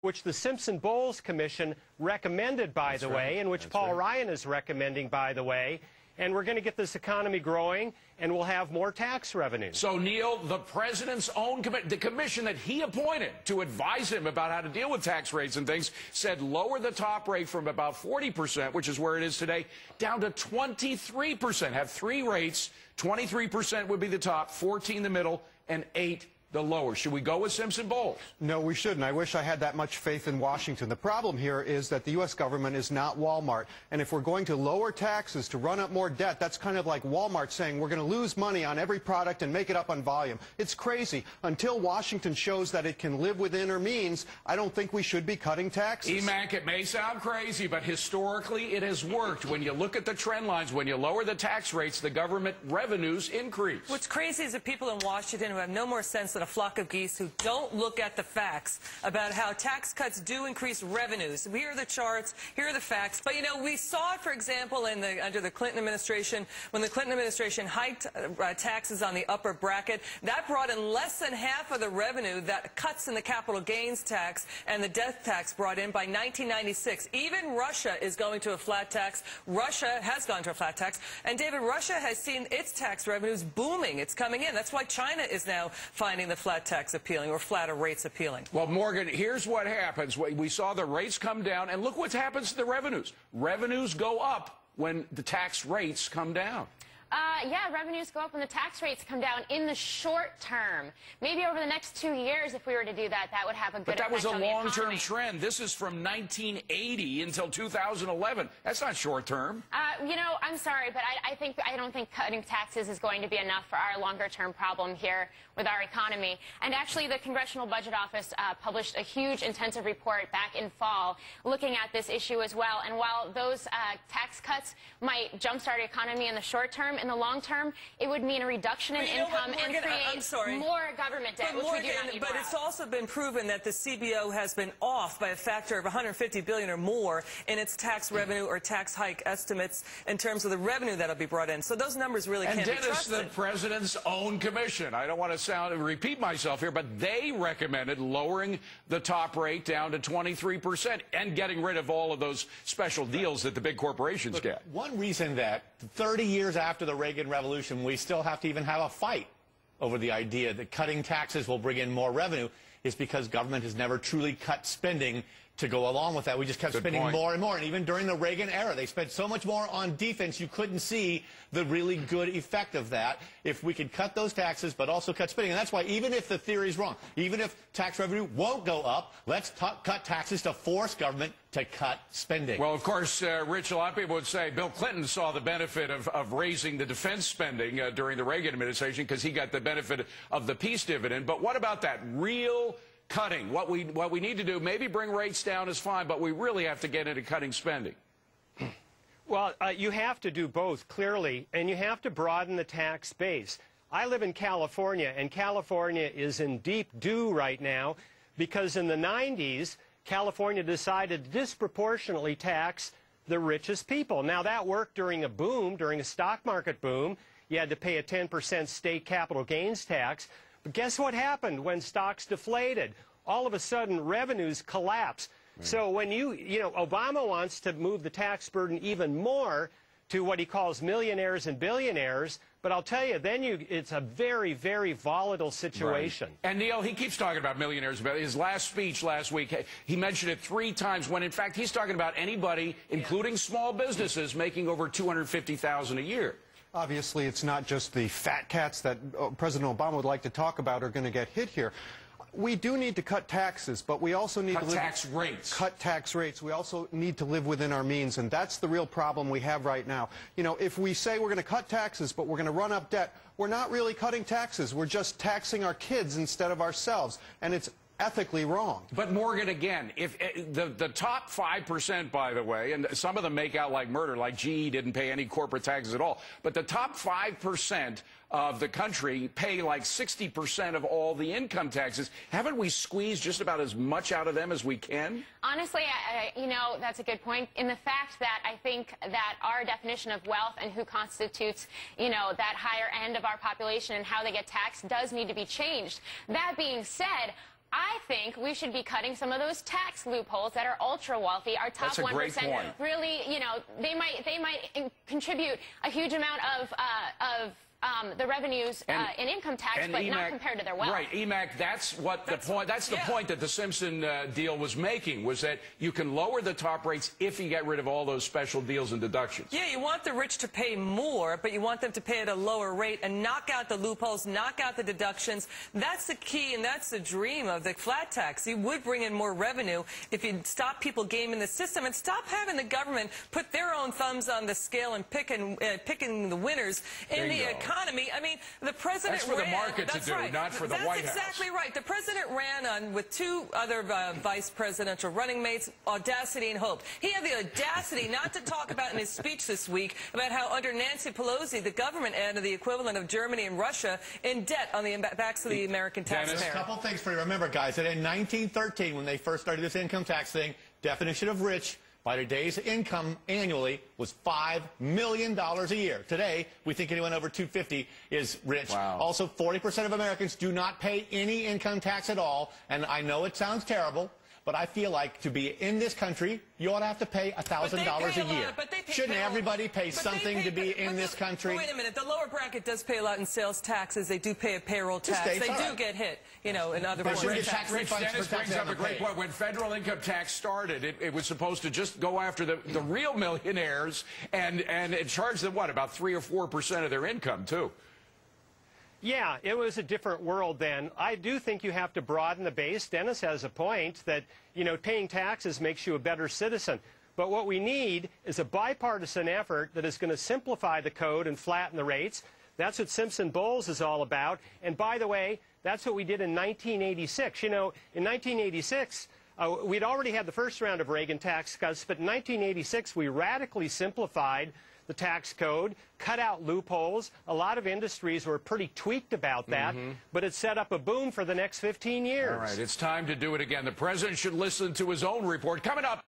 which the Simpson-Bowles Commission recommended, by the way, and which Paul Ryan is recommending, by the way. And we're going to get this economy growing, and we'll have more tax revenue. So, Neil, the president's own the commission that he appointed to advise him about how to deal with tax rates and things said lower the top rate from about 40%, which is where it is today, down to 23%. Have three rates. 23% would be the top, 14 the middle, and 8 the lower. Should we go with Simpson-Bowles? No, we shouldn't. I wish I had that much faith in Washington. The problem here is that the U.S. government is not Walmart. And if we're going to lower taxes to run up more debt, that's kind of like Walmart saying we're going to lose money on every product and make it up on volume. It's crazy. Until Washington shows that it can live within her means, I don't think we should be cutting taxes. EMAC, it may sound crazy, but historically it has worked. When you look at the trend lines, when you lower the tax rates, the government revenues increase. What's crazy is that people in Washington who have no more sense than a flock of geese who don't look at the facts about how tax cuts do increase revenues. Here are the charts, here are the facts. But, you know, we saw it, for example, under the Clinton administration, when the Clinton administration hiked taxes on the upper bracket. That brought in less than half of the revenue that cuts in the capital gains tax and the death tax brought in by 1996. Even Russia is going to a flat tax. Russia has gone to a flat tax. And, David, Russia has seen its tax revenues booming. It's coming in. That's why China is now finding the flat tax appealing, or flatter rates appealing. Well, Morgan, here's what happens. We saw the rates come down, and look what happens to the revenues. Revenues go up when the tax rates come down. Yeah, revenues go up when the tax rates come down in the short term. Maybe over the next 2 years, if we were to do that, that would have a good effect on the economy. But that was a long-term trend. This is from 1980 until 2011. That's not short-term. You know, I'm sorry, but I don't think cutting taxes is going to be enough for our longer-term problem here with our economy. And actually, the Congressional Budget Office published a huge intensive report back in fall looking at this issue as well. And while those tax cuts might jumpstart the economy in the short term, in the long term, it would mean a reduction in income and create more government debt, which we do not need more of. But it's also been proven that the CBO has been off by a factor of $150 billion or more in its tax revenue or tax hike estimates in terms of the revenue that will be brought in. So those numbers really can't be trusted. And Dennis, the president's own commission, I don't want to repeat myself here, but they recommended lowering the top rate down to 23% and getting rid of all of those special deals that the big corporations get. One reason that 30 years after the Reagan Revolution, we still have to even have a fight over the idea that cutting taxes will bring in more revenue is because government has never truly cut spending to go along with that. We just kept spending more and more. And even during the Reagan era, they spent so much more on defense, you couldn't see the really good effect of that if we could cut those taxes but also cut spending. And that's why even if the theory is wrong, even if tax revenue won't go up, let's cut taxes to force government to cut spending. Well, of course, Rich, a lot of people would say Bill Clinton saw the benefit of raising the defense spending during the Reagan administration because he got the benefit of the peace dividend. But what about that real cutting? What we need to do, maybe bring rates down is fine, but we really have to get into cutting spending. Well, you have to do both, clearly, and you have to broaden the tax base. I live in California, and California is in deep doo right now because in the 90s, California decided to disproportionately tax the richest people. Now, that worked during a boom, during a stock market boom. You had to pay a 10% state capital gains tax. But guess what happened when stocks deflated? All of a sudden, revenues collapsed. So when you know, Obama wants to move the tax burden even more to what he calls millionaires and billionaires, but I'll tell you, then it's a very, very volatile situation. Right. And, Neil, he keeps talking about millionaires. His last speech last week, he mentioned it 3 times when, in fact, he's talking about anybody, including small businesses, making over $250,000 a year. Obviously, it's not just the fat cats that President Obama would like to talk about are going to get hit here. We do need to cut taxes, but we also need to cut tax rates. We also need to live within our means, and that's the real problem we have right now. You know, if we say we're going to cut taxes, but we're going to run up debt, we're not really cutting taxes. We're just taxing our kids instead of ourselves, and it's ethically wrong. But Morgan, again, if the top 5%, by the way, and some of them make out like murder, like GE didn't pay any corporate taxes at all, but the top 5% of the country pay like 60% of all the income taxes. Haven't we squeezed just about as much out of them as we can? Honestly, you know, that's a good point. In the fact that I think that our definition of wealth and who constitutes, you know, that higher end of our population and how they get taxed does need to be changed. That being said, I think we should be cutting some of those tax loopholes that are ultra wealthy. Our top 1% really, you know, they might contribute a huge amount of the revenues in income tax, but not compared to their wealth. Right, EMAC, that's what the point. That's the point that the Simpson deal was making, was that you can lower the top rates if you get rid of all those special deals and deductions. Yeah, you want the rich to pay more, but you want them to pay at a lower rate and knock out the loopholes, knock out the deductions. That's the key, and that's the dream of the flat tax. You would bring in more revenue if you'd stop people gaming the system and stop having the government put their own thumbs on the scale and picking the winners in the economy. I mean, the president That's for the market to do, not for the White House. That's exactly right. The president ran with two other vice presidential running mates, audacity and hope. He had the audacity not to talk about in his speech this week about how under Nancy Pelosi, the government added the equivalent of Germany and Russia in debt on the backs of the American taxpayer. A couple things for you to remember, guys, that in 1913, when they first started this income tax thing, definition of rich by today's income annually was $5 million a year. Today, we think anyone over $250 is rich. Wow. Also, 40% of Americans do not pay any income tax at all. And I know it sounds terrible, but I feel like to be in this country, you ought to have to pay $1,000 a year. Shouldn't everybody pay something to be in this country? Wait a minute. The lower bracket does pay a lot in sales taxes. They do pay a payroll tax. They do get hit, you know, in other forms of tax. Rich Dennis brings up a great point. When federal income tax started, it was supposed to just go after the real millionaires and it charged them, what, about 3 or 4% of their income, too. Yeah, it was a different world then. I do think you have to broaden the base. Dennis has a point that, you know, paying taxes makes you a better citizen. But what we need is a bipartisan effort that is going to simplify the code and flatten the rates. That's what Simpson-Bowles is all about. And by the way, that's what we did in 1986. You know, in 1986, we'd already had the first round of Reagan tax cuts, but in 1986, we radically simplified the tax code, cut out loopholes. A lot of industries were pretty tweaked about that, but it set up a boom for the next 15 years. All right, it's time to do it again. The president should listen to his own report. Coming up.